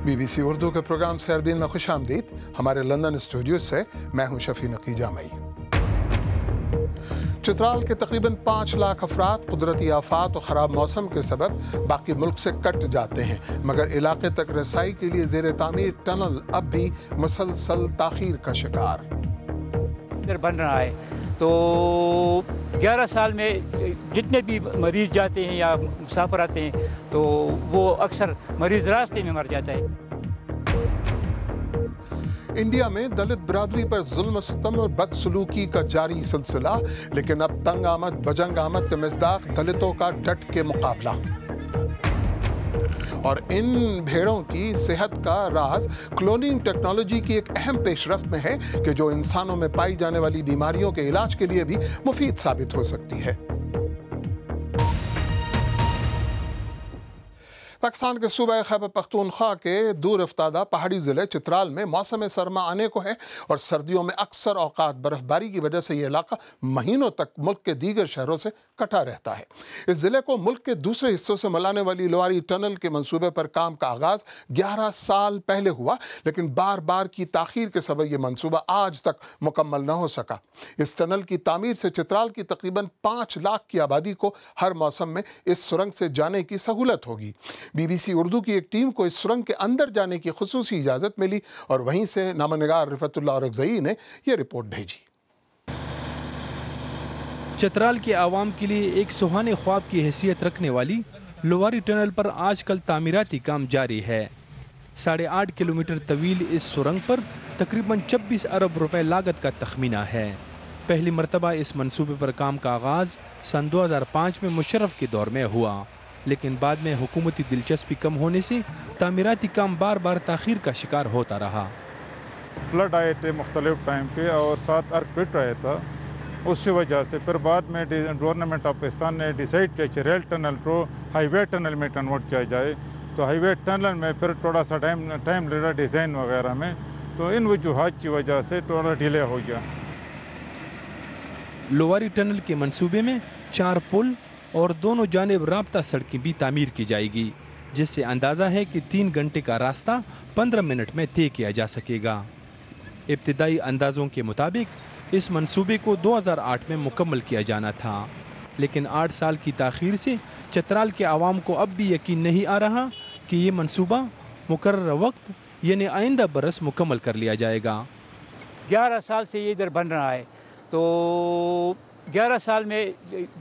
BBC Urdu के programme से अरबीन में खुश आमदीद। हमारे लंदन स्टूडियो से मैं हूं शफी नकी जामई। चित्राल के तकरीबन 5 लाख अफराद कुदरती आफात और ख़राब मौसम के सबब बाकी मुल्क से कट जाते हैं, मगर इलाके तक रसाई के लिए ज़ेर तामीर टनल अब भी मुसलसल ताख़ीर का शिकार। इधर बन रहा है तो 11 साल में जितने भी मरीज़ जाते हैं या मुसाफिर आते हैं तो वो अक्सर मरीज़ रास्ते में मर जाता है। इंडिया में दलित बिरादरी पर जुल्म सितम और बदसलूकी का जारी सिलसिला, लेकिन अब तंग आमद बजंग आमद के मिज़दाक दलितों का डट के मुकाबला। और इन भेड़ों की सेहत का राज क्लोनिंग टेक्नोलॉजी की एक अहम पेशरफ्त में है कि जो इंसानों में पाई जाने वाली बीमारियों के इलाज के लिए भी मुफीद साबित हो सकती है। पाकिस्तान के सूबा खैबर पख्तूनख्वा के दूर अफ्तादा पहाड़ी ज़िले चित्राल में मौसम सरमा आने को है और सर्दियों में अक्सर औकात बर्फबारी की वजह से ये इलाका महीनों तक मुल्क के दीगर शहरों से कटा रहता है। इस ज़िले को मुल्क के दूसरे हिस्सों से मिलाने वाली लोवारी टनल के मंसूबे पर काम का आगाज़ 11 साल पहले हुआ, लेकिन बार बार की ताख़ीर के सबब ये मंसूबा आज तक मुकम्मल न हो सका। इस टनल की तामीर से चित्राल की तकरीबन 5 लाख की आबादी को हर मौसम में इस सुरंग से जाने की सहूलत होगी। BBC उर्दू की एक टीम को इस सुरंग के अंदर जाने की खुसूसी इजाज़त मिली और वहीं से नामनिगार रिफतुल्लाह औरकज़ई ने यह रिपोर्ट भेजी। चित्राल के आवाम के लिए एक सुहाने ख्वाब की हैसियत रखने वाली लोवारी टनल पर आजकल तामीराती काम जारी है। 8.5 किलोमीटर तवील इस सुरंग पर तकरीबन 26 अरब रुपए लागत का तखमीना है। पहली मरतबा इस मंसूबे पर काम का आगाज़ सन 2005 में मुशर्रफ के दौर में हुआ, लेकिन बाद में हुकूमती दिलचस्पी कम होने से तामीराती काम बार बार ताख़ीर का शिकार होता रहा। फ्लड आए थे मुख्तलिफ टाइम पे और साथ अर्कवेक आया था, उसकी वजह से फिर बाद में गवर्नमेंट ऑफ पाकिस्तान ने डिसाइड किया कि रेल टनल को हाईवे टनल में कन्वर्ट किया जाए। तो हाईवे टनल में फिर थोड़ा सा टाइम लगा डिज़ाइन वगैरह में, तो इन वजूहात की वजह से थोड़ा डिले हो गया। लोवारी टनल के मंसूबे में 4 पुल और दोनों जानिब राब्ता सड़कें भी तामीर की जाएगी, जिससे अंदाज़ा है कि 3 घंटे का रास्ता 15 मिनट में तय किया जा सकेगा। इब्तिदाई अंदाज़ों के मुताबिक इस मंसूबे को 2008 में मुकम्मल किया जाना था, लेकिन 8 साल की ताख़ीर से चित्राल के आवाम को अब भी यकीन नहीं आ रहा कि ये मंसूबा मुकर्रर वक्त यानी आइंदा बरस मुकम्मल कर लिया जाएगा। 11 साल से ये इधर बन रहा है तो 11 साल में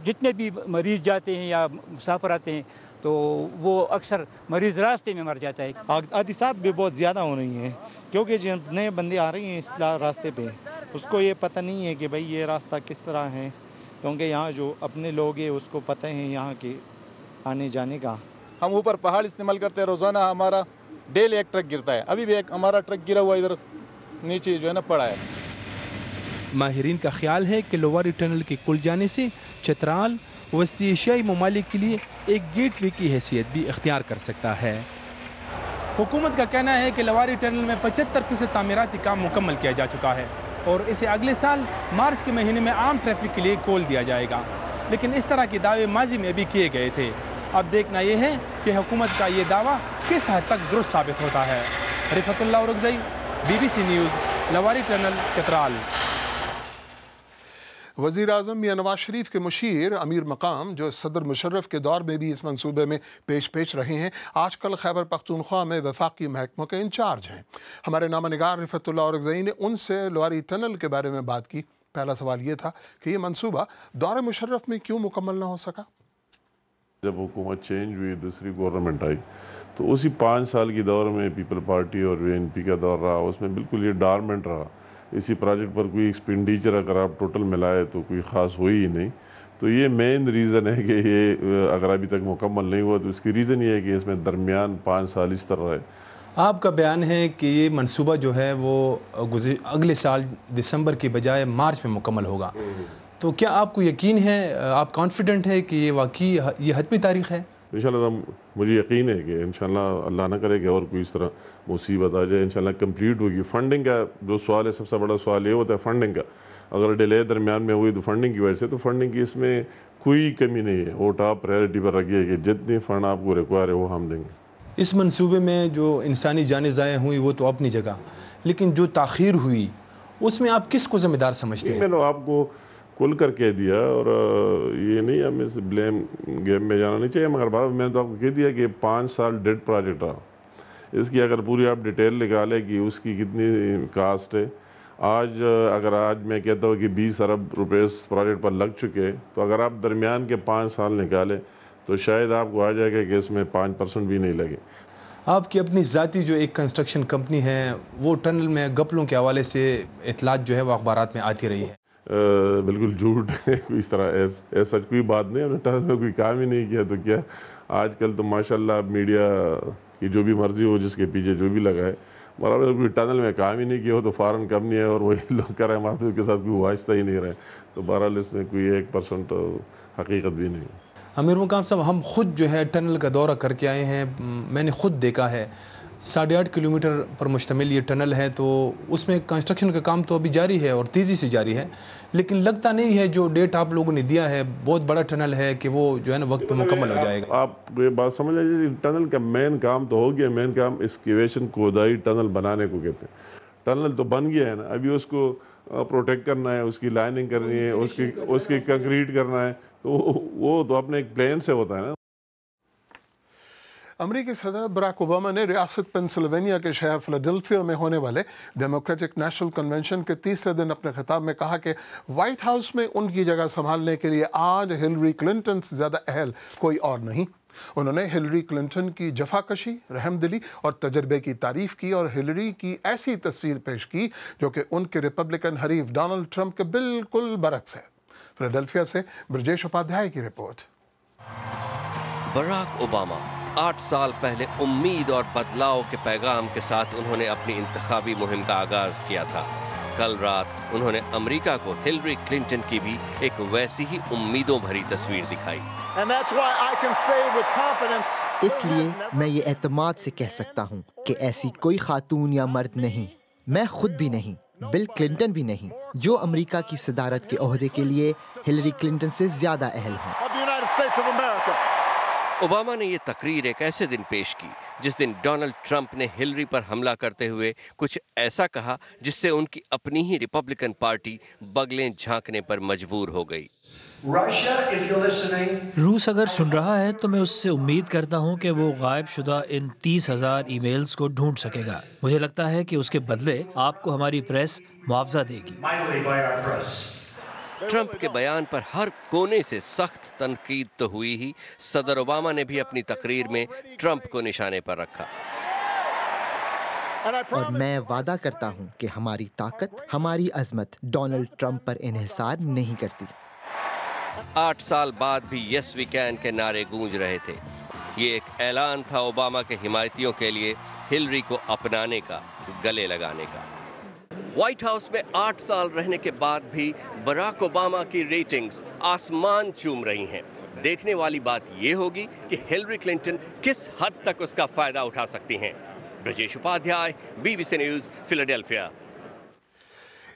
जितने भी मरीज़ जाते हैं या मुसाफिर आते हैं तो वो अक्सर मरीज़ रास्ते में मर जाता है। हादसात भी बहुत ज़्यादा हो रही हैं क्योंकि जो नए बंदे आ रही हैं इस रास्ते पे, उसको ये पता नहीं है कि भाई ये रास्ता किस तरह है, क्योंकि यहाँ जो अपने लोग हैं उसको पता है यहाँ के आने जाने का। हम ऊपर पहाड़ इस्तेमाल करते हैं, रोज़ाना हमारा डेली एक ट्रक गिरता है। अभी भी एक हमारा ट्रक गिरा हुआ इधर नीचे जो है ना पड़ा है। माहिरीन का ख्याल है कि लोवारी टनल के खुल जाने से चित्राल वस्ती एशियाई ममालिक के लिए एक गेटवे की हैसियत भी इख्तियार कर सकता है। हुकूमत का कहना है कि लोवारी टनल में 75% तामीराती काम मुकम्मल किया जा चुका है और इसे अगले साल मार्च के महीने में आम ट्रैफिक के लिए खोल दिया जाएगा, लेकिन इस तरह के दावे माजी में भी किए गए थे। अब देखना यह है कि हुकूमत का ये दावा किस हद तक दुरुस्त साबित होता है। रिफतुल्लाह औरकज़ई, BBC न्यूज़, लोवारी टनल, चित्राल। वज़ीर आज़म मियां नवाज शरीफ के मुशीर अमीर मकाम, जो सदर मुशर्रफ के दौर में भी इस मंसूबे में पेश रहे हैं, आजकल खैबर पख्तूनख्वा में वफाकी महकमों के इंचार्ज हैं। हमारे नामनिगार रिफतुल्लाह औरकज़ई ने उनसे लोवारी टनल के बारे में बात की। पहला सवाल ये था कि ये मंसूबा दौर मुशर्रफ में क्यों मुकम्मल न हो सका। जब हुकूमत चेंज हुई, दूसरी गवर्नमेंट आई, तो उसी 5 साल की दौर में पीपल पार्टी और VNP का दौर रहा, उसमें बिल्कुल ये डॉरमेंट रहा। इसी प्रोजेक्ट पर कोई एक्सपेंडिचर अगर आप टोटल मिलाए तो कोई ख़ास हुई ही नहीं। तो ये मेन रीज़न है कि ये अगर अभी तक मुकम्मल नहीं हुआ, तो इसकी रीज़न ये है कि इसमें दरमियान 5 साल इस तरह है। आपका बयान है कि ये मंसूबा जो है वो अगले साल दिसंबर की बजाय मार्च में मुकम्मल होगा, तो क्या आपको यकीन है, आप कॉन्फिडेंट है कि ये वाकई ये हतमी तारीख़ है? इंशाल्लाह मुझे यकीन है कि इंशाल्लाह अल्लाह ना करे कि और कोई इस तरह मुसीबत आ जाए, इंशाल्लाह कंप्लीट होगी। फंडिंग का जो सवाल है, सबसे बड़ा सवाल ये होता है फंडिंग का। अगर डिले दरमियान में हुई तो फंडिंग की वजह से, तो फंडिंग की इसमें कोई कमी नहीं है, वो टॉप प्रायोरिटी पर रखी है कि जितनी फ़ंड आपको रिक्वायर है वो हम देंगे। اس منصوبے میں جو انسانی جانیں ضائع ہوئی وہ تو اپنی جگہ، لیکن جو تاخیر ہوئی اس میں آپ کس کو ذمہ دار سمجھتے ہیں؟ میں نے آپ کو کھل کر کہہ دیا، اور یہ نہیں ہمیں سے بلیم گیم میں جانا نہیں چاہیے، مگر بات میں نے تو آپ کو کہہ دیا کہ 5 سال ڈیڈ پروجیکٹ رہا. اس کی اگر پوری آپ ڈیٹیل نکالیں کہ اس کی کتنی کاسٹ ہے، اگر آج میں کہتا ہوں کہ 20 ارب روپے اس پروجیکٹ پر لگ چکے، تو اگر آپ درمیان کے 5 سال نکالیں تو شاید آپ کو آ جائے گا کہ اس میں 5% بھی نہیں لگے. آپ کی اپنی ذاتی جو ایک کنسٹرکشن کمپنی ہے، وہ ٹنل میں گپلوں کے حوالے سے اطلاعات جو ہے وہ اخبارات میں آتی رہی ہے. بالکل جھوٹ ہے، کوئی اس طرح سچ کوئی بات نہیں. ہم نے ٹنل میں کوئی کام ہی نہیں کیا، تو کیا آج کل تو ماشاءاللہ میڈیا کی جو بھی مرضی ہو، جس کے پیچھے جو بھی لگا ہے، مگر کوئی ٹنل میں کام ہی نہیں کیا ہو تو فارن کمپنی ہے اور وہی لوگ کر رہے ہیں، ہمارے اس کے ساتھ کوئی واسطہ ہی نہیں رہے. تو بہرحال اس میں کوئی 1% حقیقت بھی نہیں. امیر مقام صاحب، ہم خود جو ہے ٹنل کا دورہ کر کے آئے ہیں، میں نے خود دیکھا ہے 8.5 کلومیٹر پر مشتمل یہ ٹنل ہے، تو اس میں کنسٹرکشن کا کام تو ابھی جاری ہے اور تیزی سے جاری ہے، لیکن لگتا نہیں ہے جو ڈیٹ آپ لوگوں نے دیا ہے بہت بڑا ٹنل ہے کہ وہ جو ہے نا وقت پہ مکمل ہو جائے گا. آپ یہ بات سمجھ لیجیے، ٹنل کا مین کام تو ہو گیا. مین کام اسکیویشن، کھودائی ٹنل بنانے کو کہتے ہیں. ٹنل تو بن گیا ہے نا، ابھی اس کو پروٹیکٹ کرنا ہے، اس کی لائننگ کرنی ہے، اس کی کنکریٹ کرنا ہے، تو وہ تو اپنے ایک پلان سے ہوتا ہے نا. امریکی صدر براک اوباما نے ریاست پینسلوینیا کے شہر فلاڈیلفیا میں ہونے والے ڈیموکریٹک نیشنل کنونشن کے تیسرے دن اپنے خطاب میں کہا کہ وائٹ ہاؤس میں ان کی جگہ سنبھالنے کے لیے آج ہلری کلنٹن سے زیادہ اہل کوئی اور نہیں. انہوں نے ہلری کلنٹن کی جفاکشی، رحم دلی اور تجربے کی تعریف کی اور ہلری کی ایسی تصویر پیش کی جو کہ ان کے ریپبلکن حریف ڈونلڈ ٹرمپ کے بالکل برعکس ہے. فلاڈیلفیا سے برجیش اپادھیائے کی رپورٹ. براک اوباما 8 سال پہلے امید اور بدلاؤ کے پیغام کے ساتھ انہوں نے اپنی انتخابی مہم کا آغاز کیا تھا. کل رات انہوں نے امریکہ کو ہلری کلنٹن کی بھی ایک ویسی ہی امیدوں بھری تصویر دکھائی. اس لیے میں یہ اعتماد سے کہہ سکتا ہوں کہ ایسی کوئی خاتون یا مرد نہیں، میں خود بھی نہیں، بل کلنٹن بھی نہیں، جو امریکہ کی صدارت کے عہدے کے لیے ہلری کلنٹن سے زیادہ اہل ہوں. اوباما نے یہ تقریر ایک ایسے دن پیش کی جس دن ڈونلڈ ٹرمپ نے ہلری پر حملہ کرتے ہوئے کچھ ایسا کہا جس سے ان کی اپنی ہی ریپبلکن پارٹی بغلیں جھانکنے پر مجبور ہو گئی. روس اگر سن رہا ہے تو میں اس سے امید کرتا ہوں کہ وہ غائب شدہ ان 30,000 ای میلز کو ڈھونڈ سکے گا. مجھے لگتا ہے کہ اس کے بدلے آپ کو ہماری پریس معاوضہ دے گی. ٹرمپ کے بیان پر ہر کونے سے سخت تنقید تو ہوئی ہی، صدر اوباما نے بھی اپنی تقریر میں ٹرمپ کو نشانے پر رکھا. اور میں وعدہ کرتا ہوں کہ ہماری طاقت، ہماری عظمت ڈونلڈ ٹرمپ پر انحصار نہیں کرتی. 8 سال بعد بھی یس وی کین کے نعرے گونج رہے تھے. یہ ایک اعلان تھا اوباما کے حمایتیوں کے لیے ہلری کو اپنانے کا، گلے لگانے کا. وائٹ ہاؤس میں 8 سال رہنے کے بعد بھی براک اوباما کی ریٹنگز آسمان چوم رہی ہیں. دیکھنے والی بات یہ ہوگی کہ ہلری کلنٹن کس حد تک اس کا فائدہ اٹھا سکتی ہیں. Brajesh Upadhyay, BBC news, Philadelphia.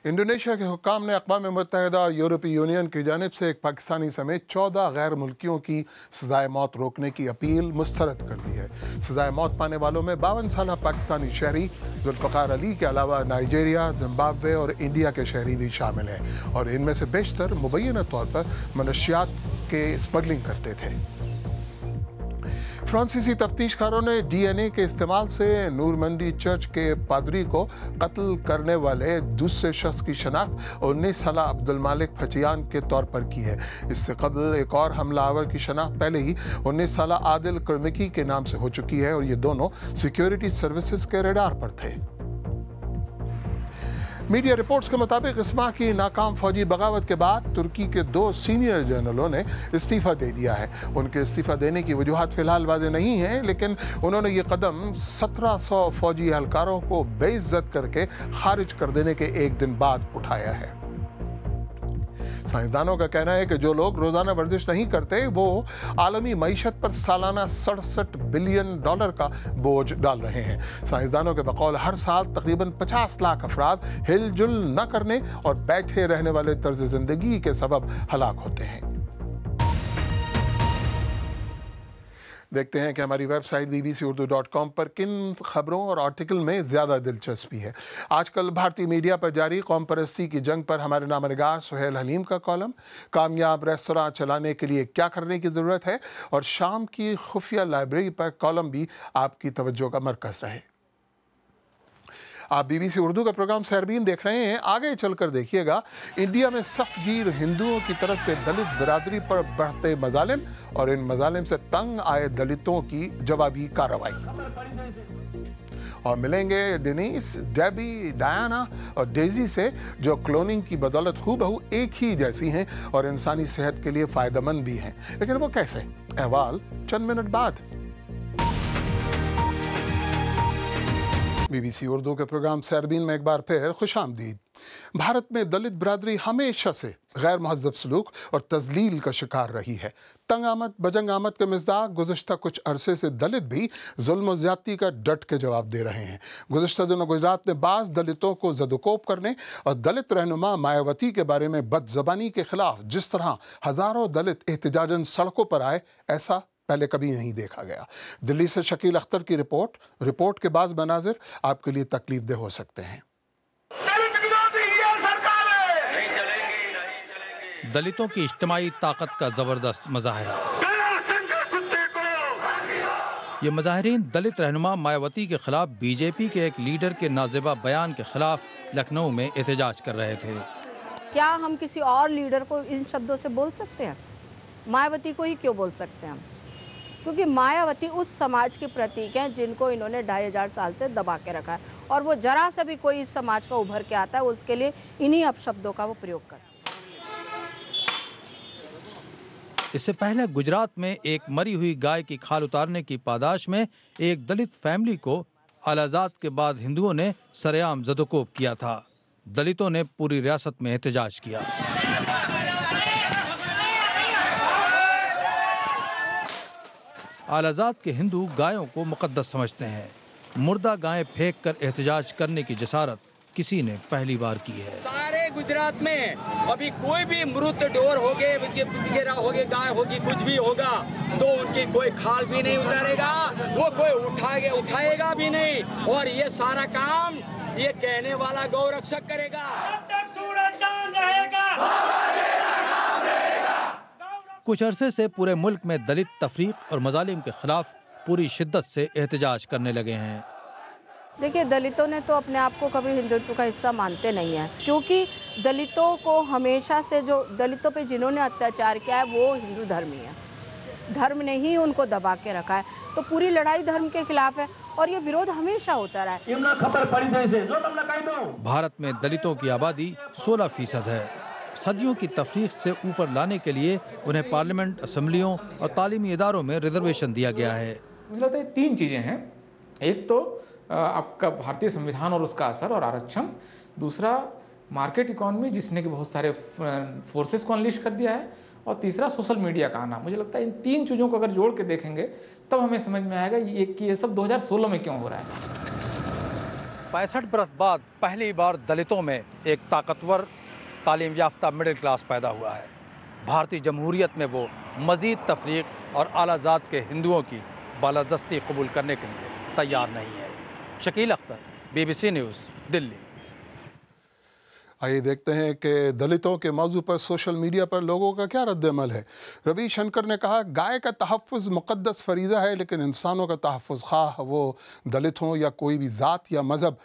Indonesia کے حکام نے اقوام متحدہ اور یورپی یونین کی جانب سے ایک پاکستانی سمیت 14 غیر ملکیوں کی سزائے موت روکنے کی اپیل مسترد کر دی ہے. سزائے موت پانے والوں میں 52 سالہ پاکستانی شہری ذوالفقار علی کے علاوہ نائجیریا، زمبابوے اور انڈیا کے شہری بھی شامل ہیں، اور ان میں سے بیشتر مبینہ طور پر منشیات کے اسمگلنگ کرتے تھے. فرانسیسی تفتیش کاروں نے ڈی این اے کے استعمال سے نورمنڈی چرچ کے پادری کو قتل کرنے والے دوسرے شخص کی شناخت 19 سالہ عبد المالک پھچیان کے طور پر کی ہے. اس سے قبل ایک اور حملہ آور کی شناخت پہلے ہی 19 سالہ عادل کرمکی کے نام سے ہو چکی ہے، اور یہ دونوں سیکیورٹی سروسز کے ریڈار پر تھے. میڈیا رپورٹس کے مطابق اس ماہ کی ناکام فوجی بغاوت کے بعد ترکی کے 2 سینئر جنرلوں نے استعفیٰ دے دیا ہے. ان کے استعفیٰ دینے کی وجوہات فی الحال واضح نہیں ہیں، لیکن انہوں نے یہ قدم 1700 فوجی اہلکاروں کو بے عزت کر کے خارج کر دینے کے ایک دن بعد اٹھایا ہے. سائنسدانوں کا کہنا ہے کہ جو لوگ روزانہ ورزش نہیں کرتے وہ عالمی معیشت پر سالانہ $67 بلین کا بوجھ ڈال رہے ہیں. سائنسدانوں کے بقول ہر سال تقریباً 50 لاکھ افراد ہل جل نہ کرنے اور بیٹھے رہنے والے طرز زندگی کے سبب ہلاک ہوتے ہیں. देखते हैं कि हमारी वेबसाइट bbc-urdu.com पर किन खबरों और आर्टिकल में ज़्यादा दिलचस्पी है। आजकल भारतीय मीडिया पर जारी कौम परस्ती की जंग पर हमारे नामनिगार सुहेल हलीम का कॉलम, कामयाब रेस्तरां चलाने के लिए क्या करने की ज़रूरत है, और शाम की खुफिया लाइब्रेरी पर कॉलम भी आपकी तवज्जो का मरकज़ रहे। आप BBC उर्दू का प्रोग्राम सहरबीन देख रहे हैं। आगे चलकर देखिएगा, इंडिया में सख्तगीर हिंदुओं की तरफ से दलित बिरादरी पर बढ़ते मजालिम और इन मजालिम से तंग आए दलितों की जवाबी कार्रवाई। और मिलेंगे डेनिस, डेबी, डायना और डेजी से, जो क्लोनिंग की बदौलत हूबहू एक ही जैसी हैं और इंसानी सेहत के लिए फ़ायदेमंद भी हैं। लेकिन वो कैसे? अहवाल चंद मिनट बाद। BBC उर्दू के प्रोग्राम सहरबीन में एक बार फिर खुशामदीद। भारत में दलित बिरादरी हमेशा से गैर महज़ब सलूक और तज़लील का शिकार रही है। तंग आमद बजंग आमद के मिज़दाक गुज़श्ता कुछ अरसे से दलित भी जुल्म और ज़्यादती का डट के जवाब दे रहे हैं। गुज़श्ता दिनों गुजरात ने बाज़ दलितों को ज़दोकोब करने और दलित रहनुमा मायावती के बारे में बदज़बानी के खिलाफ जिस तरह हज़ारों दलित एहतिजाजन सड़कों पर आए, ऐसा पहले कभी नहीं देखा गया। दिल्ली से शकील अख्तर की रिपोर्ट के बाद मनाजिर आपके लिए तकलीफ दे हो सकते हैं। दलितों की इज्तिमाई ताकत का जबरदस्त मज़ाहिरा। ये मुजाहिरीन दलित रहनुमा मायावती के खिलाफ बीजेपी के एक लीडर के नाज़िबा बयान के खिलाफ लखनऊ में एहतजाज कर रहे थे। क्या हम किसी और लीडर को इन शब्दों से बोल सकते हैं? मायावती को ही क्यों बोल सकते हैं हम? क्योंकि मायावती उस समाज के प्रतीक हैं जिनको इन्होंने 2500 साल से दबा के रखा है, और वो जरा सा भी कोई इस समाज का उभर के आता है उसके लिए इन्हीं अपशब्दों का वो प्रयोग करता है। इससे पहले गुजरात में एक मरी हुई गाय की खाल उतारने की पादाश में एक दलित फैमिली को आलाजात के बाद हिंदुओं ने सरेआम ज़दोकोब किया था। दलितों ने पूरी रियासत में एहतजाज किया। आलाजात के हिंदू गायों को मुकद्दस समझते हैं। मुर्दा गायें फेंक कर एहतजाज करने की जसारत किसी ने पहली बार की है। सारे गुजरात में अभी कोई भी मृत ढोर हो गए, गाय होगी, कुछ भी होगा तो उनकी कोई खाल भी नहीं उतारेगा, वो कोई उठाएगा भी नहीं, और ये सारा काम ये कहने वाला गौरक्षक करेगा। जब तक सूरज चांद रहेगा। कुछ अरसे से पूरे मुल्क में दलित तफरीक और मजालिम के खिलाफ पूरी शिद्दत से एहतजाज करने लगे हैं। देखिए, दलितों ने तो अपने आप को कभी हिंदुत्व का हिस्सा मानते नहीं है, क्योंकि दलितों को हमेशा से जो दलितों पे जिन्होंने अत्याचार किया है वो हिंदू धर्मी है। धर्म ने ही उनको दबा के रखा है, तो पूरी लड़ाई धर्म के खिलाफ है और ये विरोध हमेशा होता रहा है। भारत में दलितों की आबादी 16% है। सदियों की तफरीक से ऊपर लाने के लिए उन्हें पार्लियामेंट, असम्बलियों और तालीमी इदारों में रिजर्वेशन दिया गया है। मुझे लगता है 3 चीज़ें हैं। एक तो आपका भारतीय संविधान और उसका असर और आरक्षण, दूसरा मार्केट इकोनॉमी जिसने कि बहुत सारे फोर्सेस को अनलिश कर दिया है, और तीसरा सोशल मीडिया का आना। मुझे लगता है इन 3 चीज़ों को अगर जोड़ के देखेंगे तब हमें समझ में आएगा कि ये सब 2016 में क्यों हो रहा है। 65 बरस बाद पहली बार दलितों में एक ताकतवर तालीम याफ्ता मिडिल क्लास पैदा हुआ है। भारतीय जमहूरियत में वो मज़ीद तफरीक और आलाजात के हिंदुओं की बालादस्ती कबूल करने के लिए तैयार नहीं है। Shakeel Akhtar, BBC news, Delhi. आइए देखते हैं कि दलितों के मौजू पर सोशल मीडिया पर लोगों का क्या रद्द-ए-अमल है। रवि शंकर ने कहा, गाय का तहफ़्फ़ुज़ मुक़द्दस फ़रीज़ा है, लेकिन इंसानों का तहफ़्फ़ुज़ ख़्वाह वो दलित हों या कोई भी ज़ात या मज़हब,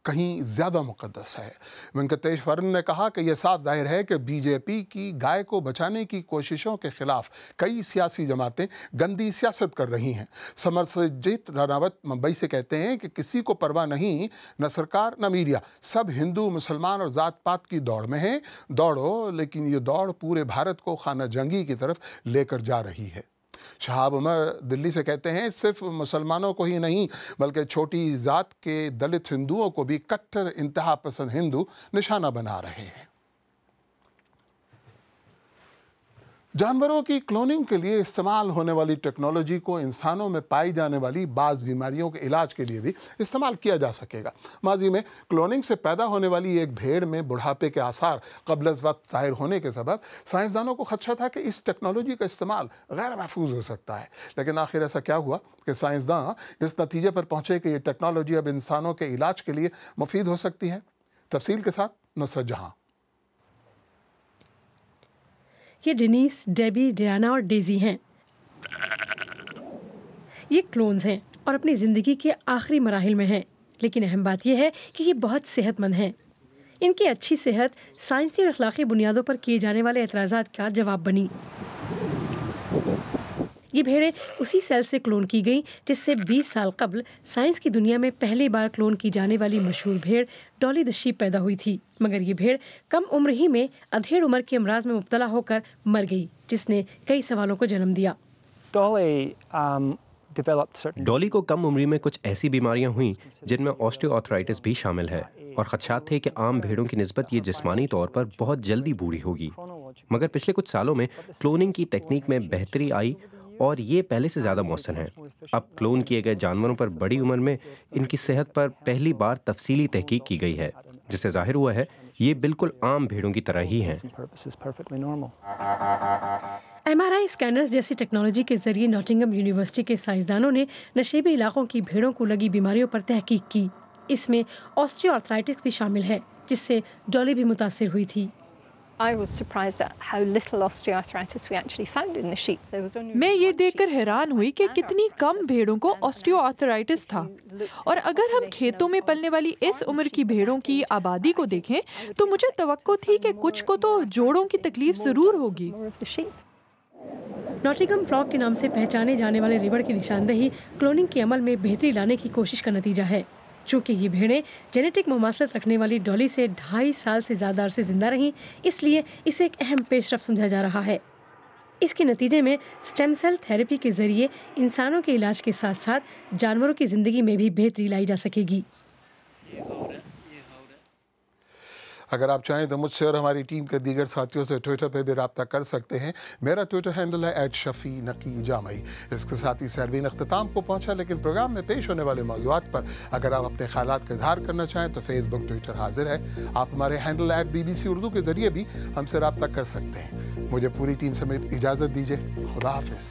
कहीं ज़्यादा मुक़द्दस है। वेंकटेश वरन ने कहा कि यह साफ ज़ाहिर है कि BJP की गाय को बचाने की कोशिशों के ख़िलाफ़ कई सियासी जमातें गंदी सियासत कर रही हैं। समरजीत राणावत मुंबई से कहते हैं कि किसी को परवाह नहीं, न सरकार न मीडिया, सब हिंदू मुसलमान और ज़ात पात की दौड़ में है। दौड़ो, लेकिन ये दौड़ पूरे भारत को खाना जंगी की तरफ लेकर जा रही है। शहाब उमर दिल्ली से कहते हैं, सिर्फ मुसलमानों को ही नहीं बल्कि छोटी ज़ात के दलित हिंदुओं को भी कट्टर इंतहा पसंद हिंदू निशाना बना रहे हैं। जानवरों की क्लोनिंग के लिए इस्तेमाल होने वाली टेक्नोलॉजी को इंसानों में पाई जाने वाली बाज़ बीमारियों के इलाज के लिए भी इस्तेमाल किया जा सकेगा। माजी में क्लोनिंग से पैदा होने वाली एक भेड़ में बुढ़ापे के आसार क़ब्ल वक्त ज़ाहिर होने के सबब साइंसदानों को खदशा था कि इस टेक्नोलॉजी का इस्तेमाल गैर महफूज हो सकता है, लेकिन आखिर ऐसा क्या हुआ कि साइंसदान इस नतीजे पर पहुँचे कि ये टेक्नोलॉजी अब इंसानों के इलाज के लिए मुफीद हो सकती है। तफसील के साथ नुसरत जहाँ। ये डेनिस, डेबी, डियाना और डेजी हैं। ये क्लोन्स हैं और अपनी ज़िंदगी के आखिरी मराहिल में हैं, लेकिन अहम बात यह है कि ये बहुत सेहतमंद हैं। इनकी अच्छी सेहत साइंसी और अखलाकी बुनियादों पर किए जाने वाले एतराज़ात का जवाब बनी। ये भेड़ें उसी सेल से क्लोन की गई जिससे 20 साल कबल साइंस की दुनिया में पहली बार क्लोन की जाने वाली मशहूर भेड़ डॉली द शीप पैदा हुई थी। मगर ये भेड़ कम उम्र ही में अधेड़ उम्र के अमराज में मुब्तला होकर मर गई, जिसने कई सवालों को जन्म दिया। डॉली को कम उम्र में कुछ ऐसी बीमारियां हुईं जिनमें ऑस्टियोआर्थराइटिस भी शामिल है और खदशात थे कि आम भेड़ों की निस्बत ये जिस्मानी तौर पर बहुत जल्दी बूढ़ी होगी। मगर पिछले कुछ सालों में क्लोनिंग की टेक्निक में बेहतरी आई और ये पहले से ज़्यादा मौसम है। अब क्लोन किए गए जानवरों पर बड़ी उम्र में इनकी सेहत पर पहली बार तफसीली तहकीक की गई है, जिससे जाहिर हुआ है ये बिल्कुल आम भेड़ों की तरह ही हैं। MRI स्कैनर्स जैसी टेक्नोलॉजी के जरिए नॉटिंघम यूनिवर्सिटी के साइंसदानों ने नशेबी इलाकों की भेड़ों को लगी बीमारियों पर तहकीक की। इसमें ऑस्टियोआर्थराइटिस भी शामिल है, जिससे डॉली भी मुतासिर हुई थी। मैं ये देखकर हैरान हुई कि कितनी कम भेड़ों को ऑस्टियोआर्थराइटिस था, और अगर हम खेतों में पलने वाली इस उम्र की भेड़ों की आबादी को देखें तो मुझे तवक्को थी कि कुछ को तो जोड़ों की तकलीफ जरूर होगी। नॉटिंघम फ्रॉग के नाम से पहचाने जाने वाले रिवर की निशानदेही क्लोनिंग के अमल में बेहतरी लाने की कोशिश का नतीजा है। चूँकि ये भेड़ें जेनेटिक मुमासलत रखने वाली डॉली से 2.5 साल से ज़्यादा अरसे जिंदा रहीं, इसलिए इसे एक अहम पेशरफ्त समझा जा रहा है। इसके नतीजे में स्टेम सेल थेरेपी के ज़रिए इंसानों के इलाज के साथ साथ जानवरों की ज़िंदगी में भी बेहतरी लाई जा सकेगी। अगर आप चाहें तो मुझसे और हमारी टीम के दीगर साथियों से ट्विटर पे भी रब्ता कर सकते हैं। मेरा ट्विटर हैंडल है @शफीनकीजामई। इसके साथ ही सरवीन अख्ताम को पहुंचा, लेकिन प्रोग्राम में पेश होने वाले मौज़ूआत पर अगर आप अपने ख्यालात का इज़हार करना चाहें तो फेसबुक, ट्विटर हाजिर है। आप हमारे हैंडल @BBC उर्दू के ज़रिए भी हमसे रब्ता कर सकते हैं। मुझे पूरी टीम समेत इजाज़त दीजिए। खुदा हाफिज़।